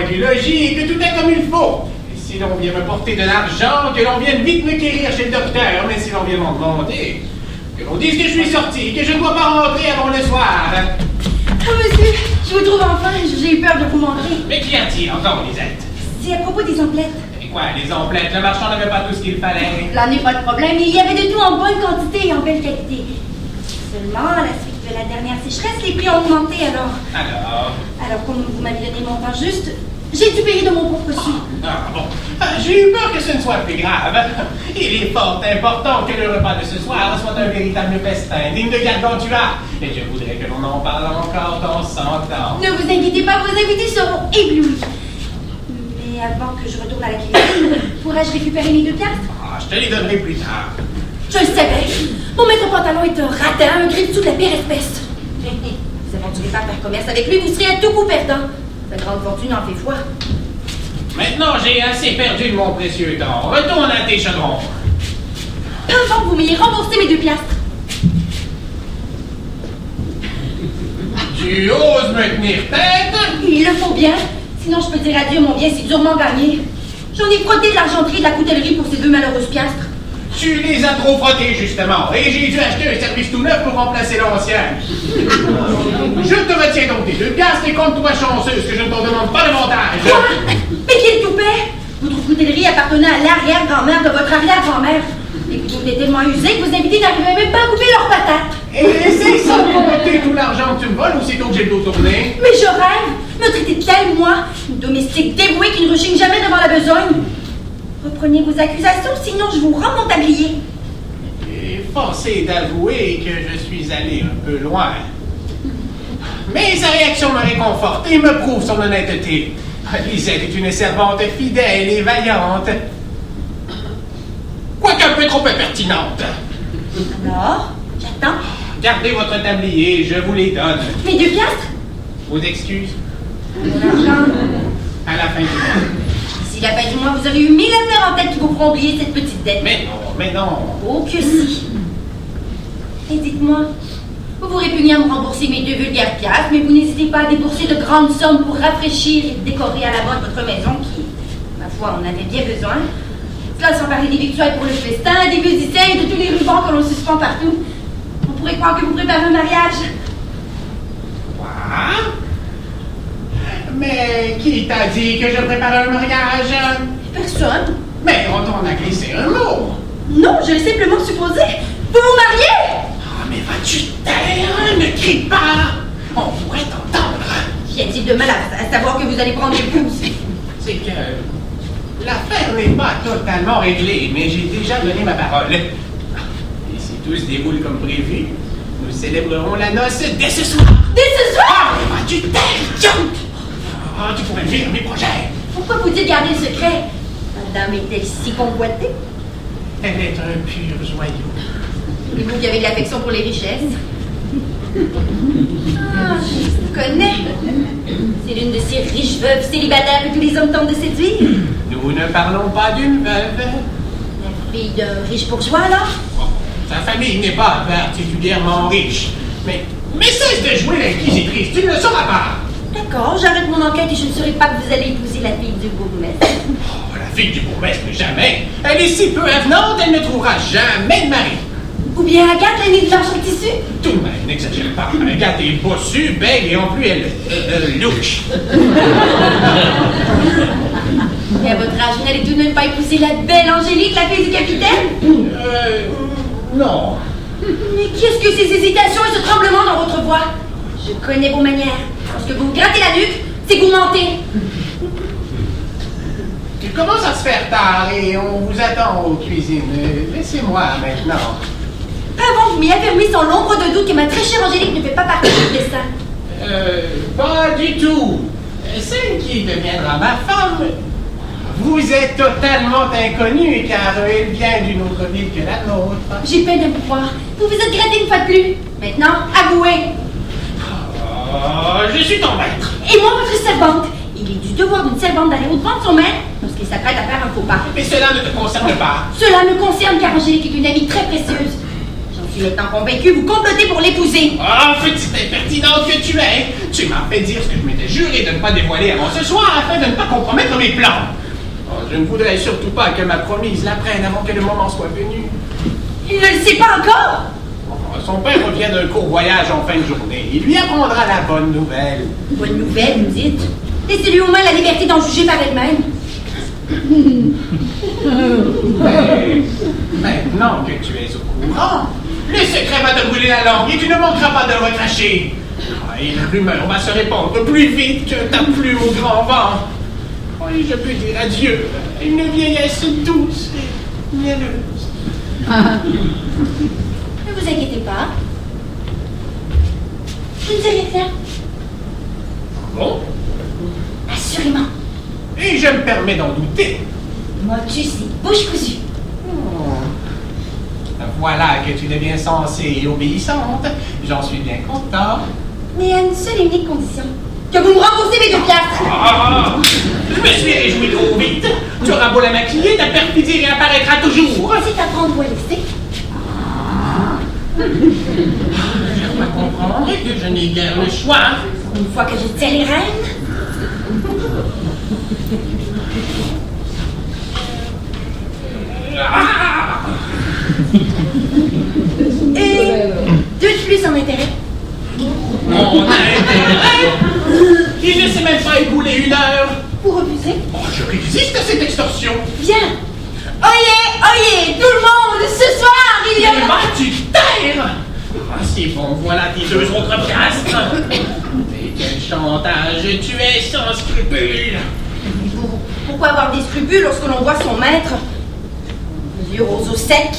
du logis, que tout est comme il faut. Et si l'on vient me porter de l'argent, que l'on vienne vite me quérir chez le docteur, mais si l'on vient m'en demander, que l'on dise que je suis sorti, que je ne dois pas rentrer avant le soir. Oh, monsieur, je vous trouve enfin, j'ai eu peur de vous manquer. Mais qu'y a-t-il encore, Lisette? C'est à propos des emplettes. Et quoi, les emplettes? Le marchand n'avait pas tout ce qu'il fallait. Là n'est pas de problème, il y avait de tout en bonne quantité et en belle qualité. Seulement, à la suite de la dernière sécheresse, les prix ont augmenté alors. Alors, comme vous m'avez donné mon temps juste, j'ai dû payer de mon propre sou. J'ai eu peur que ce ne soit plus grave. Il est fort important que le repas de ce soir soit un véritable festin, digne de Gargantua. Et je voudrais que l'on en parle encore dans 100 ans. Ne vous inquiétez pas, vos invités seront éblouis. Mais avant que je retourne à la cuisine, pourrais-je récupérer mes 2 piastres? Je te les donnerai plus tard. Je le savais. Mon maître pantalon est un ratin, un griffe-sous de la pire espèce. Vous aventurez pas à faire commerce avec lui, vous serez à tout coup perdant. La grande fortune en fait foi. Maintenant, j'ai assez perdu de mon précieux temps. Retourne à tes chaudrons. Avant que vous m'ayez remboursé mes 2 piastres. Tu oses me tenir tête? Il le faut bien. Sinon, je peux dire adieu, mon bien, c'est durement gagné. J'en ai frotté de l'argenterie et de la coutellerie pour ces 2 malheureuses piastres. Tu les as trop frottés, justement, et j'ai dû acheter un service tout neuf pour remplacer l'ancien. Je te retiens donc tes 2 piastres et compte-toi chanceuse que je ne t'en demande pas davantage. Quoi? Mais qui est le toupet? Votre coutellerie appartenait à l'arrière-grand-mère de votre arrière-grand-mère. Les couteaux étaient tellement usés que vos invités n'arrivaient même pas à couper leurs patates. Et c'est sans compter tout l'argent que tu me voles, aussitôt que j'ai le dos tourné. Mais je rêve! Me traiter de quel, moi? Une domestique dévouée qui ne rechigne jamais devant la besogne. Reprenez vos accusations, sinon je vous rends mon tablier. Et forcé d'avouer que je suis allé un peu loin. Mais sa réaction me réconforte et me prouve son honnêteté. Lisette est une servante fidèle et vaillante. Quoique un peu trop impertinente. Alors, j'attends. Gardez votre tablier, je vous les donne. Mes 2 piastres? Vos excuses? Mon argent. À la fin du mois. D'ici la fin du mois, vous aurez eu 1000 affaires en tête qui vous feront oublier cette petite dette. Mais non. Oh que si. Et dites-moi, vous vous répugnez à me rembourser mes 2 vulgaires piastres, mais vous n'hésitez pas à débourser de grandes sommes pour rafraîchir et décorer à la mode votre maison qui, ma foi, en avait bien besoin. Cela sans parler des victuailles pour le festin, des musiciens et de tous les rubans que l'on suspend partout. On pourrait croire que vous préparez un mariage. Quoi? Mais qui t'a dit que je préparais un mariage? Personne. Mais on t'en a glissé un mot. Non, je l'ai simplement supposé. Vous vous mariez? Mais vas-tu taire? Ne crie pas! On pourrait t'entendre. Qu'y a-t-il de mal à savoir que vous allez prendre l'épouse? C'est que l'affaire n'est pas totalement réglée, mais j'ai déjà donné ma parole. Et si tout se déroule comme prévu, nous célébrerons la noce dès ce soir. Dès ce soir? Mais vas-tu taire, idiote? Tu pourrais vivre mes projets. Pourquoi vous dites garder le secret? Madame est-elle si convoitée? Elle est un pur joyau. Et vous qui avez de l'affection pour les richesses? Ah, je vous connais. C'est l'une de ces riches veuves célibataires que tous les hommes tentent de séduire. Nous ne parlons pas d'une veuve. La fille d'un riche bourgeois, alors? Sa famille n'est pas particulièrement riche. Mais cesse de jouer l'inquisitrice, tu ne le sauras pas. D'accord, j'arrête mon enquête et je ne saurai pas que vous allez épouser la fille du bourgmestre. La fille du bourgmestre, jamais. Elle est si peu avenante, elle ne trouvera jamais de mari. Ou bien Agathe, l'aînée du marchand de tissu? Tout de même, n'exagère pas. Agathe est bossue, belle et en plus elle louche. Et à votre âge, vous n'allez tout de même pas épouser la belle Angélique, la fille du capitaine? Non. Mais qu'est-ce que ces hésitations et ce tremblement dans votre voix? Je connais vos manières. Lorsque vous grattez la nuque, c'est que vous mentez. Il commence à se faire tard et on vous attend aux cuisines. Laissez-moi maintenant. Avant, vous m'y affirmez sans l'ombre de doute que ma très chère Angélique ne fait pas partie du destin. Pas du tout. Celle qui deviendra ma femme, vous êtes totalement inconnue car elle vient d'une autre ville que la nôtre. J'ai peine à vous croire. Vous vous êtes gratté une fois de plus. Maintenant, avouez. Je suis ton maître. Et moi, votre servante. Il est du devoir d'une servante d'aller au-devant de son maître lorsqu'il s'apprête à faire un faux pas. Mais cela ne te concerne pas. Cela me concerne car Angélique est une amie très précieuse. J'en suis maintenant convaincu, vous complotez pour l'épouser. Ah, petite impertinente que tu es! Tu m'as fait dire ce que je m'étais juré de ne pas dévoiler avant ce soir afin de ne pas compromettre mes plans. Oh, je ne voudrais surtout pas que ma promise l'apprenne avant que le moment soit venu. Il ne le sait pas encore. Oh, son père revient d'un court voyage en fin de journée. Il lui apprendra la bonne nouvelle. Bonne nouvelle, vous dites? Laissez-lui au moins la liberté d'en juger par elle-même. Mais maintenant que tu es au courant, le secret va te brûler la langue et tu ne manqueras pas de le recracher. Ah, et la rumeur va se répandre plus vite que ta plume au grand vent. Oh, et je peux dire adieu à une vieillesse douce et mielleuse. Ne vous inquiétez pas. Je ne dirai rien. Bon, Assurément. et je me permets d'en douter. Moi, tu sais, bouche cousue. Voilà que tu deviens sensée et obéissante. J'en suis bien content. Mais à une seule et unique condition. Que vous me remboursez mes 2 piastres. Ah, je me suis réjoui trop vite. Tu auras beau la maquiller, ta perfidie réapparaîtra toujours. C'est à prendre ou à laisser. Je dois comprendre que je n'ai guère le choix. Une fois que je tiens les rênes. Et 2 de plus en intérêt. Mon intérêt? Il ne s'est même pas écoulé 1 heure. Vous refusez? Oh, je résiste à cette extorsion. Bien. Oyez, oyez, tout le monde, ce soir, il y a... Mais vas-tu taire? Ah, c'est bon, voilà tes 2 autres piastres. Et quel chantage, tu es sans scrupules. Pourquoi avoir des scrupules lorsque l'on voit son maître? Les yeux roses au sec.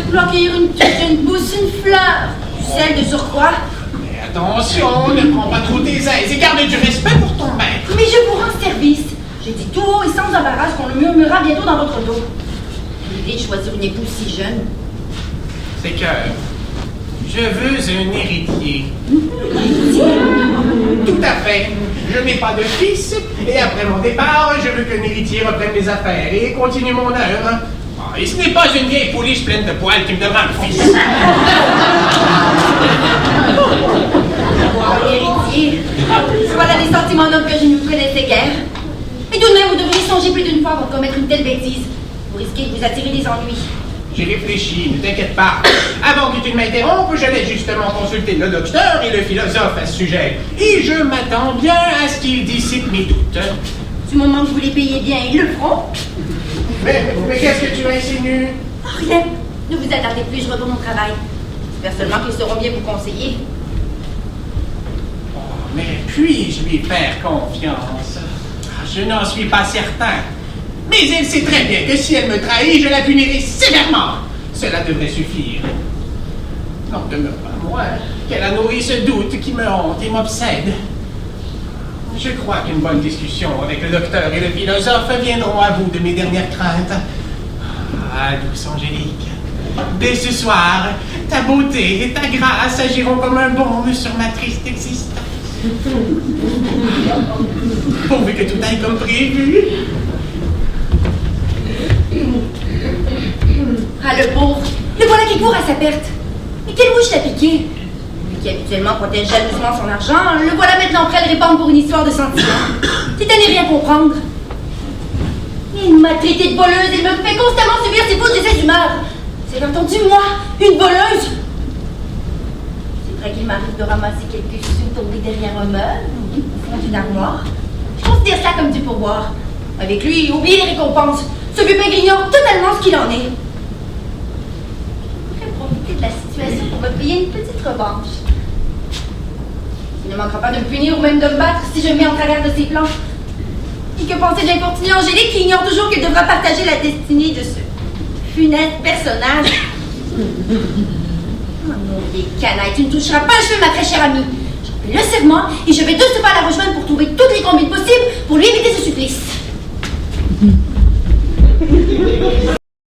Vouloir cueillir une petite jeune pousse, une fleur, du sel de surcroît. Mais attention, ne prends pas trop tes aises et garde du respect pour ton maître. Mais je vous rends service. J'ai dit tout haut et sans embarras qu'on le murmurera bientôt dans votre dos. L'idée de choisir une épouse si jeune. C'est que je veux un héritier. Tout à fait. Je n'ai pas de fils et après mon départ, je veux qu'un héritier reprenne mes affaires et continue mon œuvre. Ah, et ce n'est pas une vieille pouliche pleine de poils qui me demande fils. Avoir un héritier. Voilà des sentiments nobles que je ne vous connaissais guère. Et tout de même, vous devriez songer plus d'une fois avant de commettre une telle bêtise. Vous risquez de vous attirer des ennuis. J'ai réfléchi, ne t'inquiète pas. Avant que tu ne m'interrompes, j'allais justement consulter le docteur et le philosophe à ce sujet. Et je m'attends bien à ce qu'ils dissipent mes doutes. Du moment que vous les payez bien, ils le feront. Mais qu'est-ce que tu insinues? Oh, rien. Ne vous attardez plus, je retourne au travail. J'espère seulement qu'ils sauront bien vous conseiller. Oh, mais puis-je lui faire confiance? Je n'en suis pas certain. Mais elle sait très bien que si elle me trahit, je la punirai sévèrement. Cela devrait suffire. N'en demeure pas moins qu'elle a nourri ce doute qui me hante et m'obsède. Je crois qu'une bonne discussion avec le docteur et le philosophe viendront à bout de mes dernières craintes. Ah, douce Angélique, dès ce soir, ta beauté et ta grâce agiront comme un baume sur ma triste existence. Pourvu que tout aille comme prévu. Ah, le pauvre. Le voilà qui court à sa perte. Mais quelle mouche l'a piqué? Lui qui habituellement protège jalousement son argent, le voilà maintenant prêt à le répandre pour une histoire de sentiments. C'est à ne rien comprendre. Il m'a traité de voleuse et me fait constamment subir ses fautes et ses humeurs. C'est entendu, moi, une voleuse. C'est vrai qu'il m'arrive de ramasser quelques sous tombés derrière un meuble ou au fond d'une armoire. Je considère ça comme du pourboire. Avec lui, oubliez les récompenses. Ce vieux père ignore totalement ce qu'il en est. Je pourrais profiter de la situation pour me payer une petite revanche. Il ne manquera pas de me punir ou même de me battre si je me mets en travers de ses plans. Et que penser de l'infortunée Angélique qui ignore toujours qu'elle devra partager la destinée de ce funeste personnage? Oh mon vieille canaille, tu ne toucheras pas un cheveu, ma très chère amie. J'en fais le serment et je vais de ce pas la rejoindre pour trouver toutes les combines possibles pour lui éviter ce supplice.